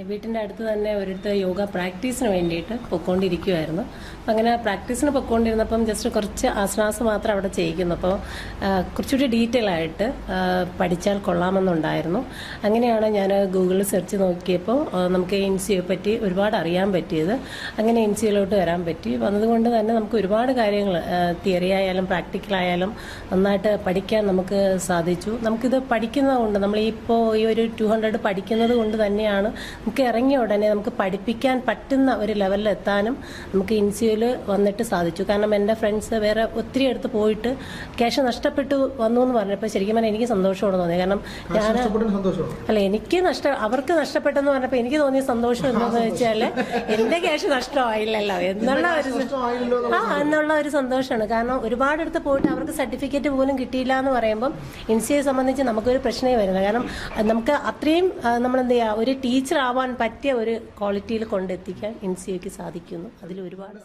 വീട്ടിൻ്റെ അടുത്ത് തന്നെ ഒരിടത്ത് യോഗ പ്രാക്ടീസിന് വേണ്ടിയിട്ട് പൊയ്ക്കൊണ്ടിരിക്കുമായിരുന്നു. അങ്ങനെ പ്രാക്ടീസിന് പൊയ്ക്കൊണ്ടിരുന്നപ്പം ജസ്റ്റ് കുറച്ച് ആസനാസ് മാത്രം അവിടെ ചെയ്യിക്കുന്നു. അപ്പോൾ കുറച്ചുകൂടി ഡീറ്റെയിൽ ആയിട്ട് പഠിച്ചാൽ കൊള്ളാമെന്നുണ്ടായിരുന്നു. അങ്ങനെയാണ് ഞാൻ ഗൂഗിളിൽ സെർച്ച് നോക്കിയപ്പോൾ നമുക്ക് ഇൻസിയെ പറ്റി ഒരുപാട് അറിയാൻ പറ്റിയത്. അങ്ങനെ ഇൻസിയിലോട്ട് വരാൻ പറ്റി. വന്നതുകൊണ്ട് തന്നെ നമുക്ക് ഒരുപാട് കാര്യങ്ങൾ തിയറി ആയാലും പ്രാക്ടിക്കലായാലും നന്നായിട്ട് പഠിക്കാൻ നമുക്ക് സാധിച്ചു. നമുക്കിത് പഠിക്കുന്നതുകൊണ്ട് നമ്മളിപ്പോൾ ഈ ഒരു 200 പഠിക്കുന്നത് കൊണ്ട് തന്നെയാണ് നമുക്ക് ഇറങ്ങിയ ഉടനെ നമുക്ക് പഠിപ്പിക്കാൻ പറ്റുന്ന ഒരു ലെവലിൽ എത്താനും നമുക്ക് ഇൻസിയിൽ വന്നിട്ട് സാധിച്ചു. കാരണം എൻ്റെ ഫ്രണ്ട്സ് വേറെ ഒത്തിരി അടുത്ത് പോയിട്ട് ക്യാഷ് നഷ്ടപ്പെട്ടു വന്നു എന്ന് പറഞ്ഞപ്പോൾ ശരിക്കും പറഞ്ഞാൽ എനിക്ക് സന്തോഷമാണ് തോന്നിയത്. കാരണം ഞാൻ എനിക്ക് അവർക്ക് നഷ്ടപ്പെട്ടെന്ന് പറഞ്ഞപ്പോൾ എനിക്ക് തോന്നിയ സന്തോഷം എന്താണെന്ന് വെച്ചാൽ എൻ്റെ ക്യാഷ് നഷ്ടമായില്ലല്ലോ എന്നുള്ള ഒരു സന്തോഷമാണ്. കാരണം ഒരുപാടടുത്ത് പോയിട്ട് അവർക്ക് സർട്ടിഫിക്കറ്റ് പോലും കിട്ടിയില്ല എന്ന് പറയുമ്പം ഇൻസിയെ സംബന്ധിച്ച് നമുക്കൊരു പ്രശ്നമേ വരുന്നത്. കാരണം നമുക്ക് അത്രയും നമ്മളെന്ത് ചെയ്യുക, ഒരു ടീച്ചർ ആവാൻ പറ്റിയ ഒരു ക്വാളിറ്റിയിൽ കൊണ്ടെത്തിക്കാൻ ഇൻസിയയ്ക്ക് സാധിക്കുന്നു. അതിൽ ഒരുപാട്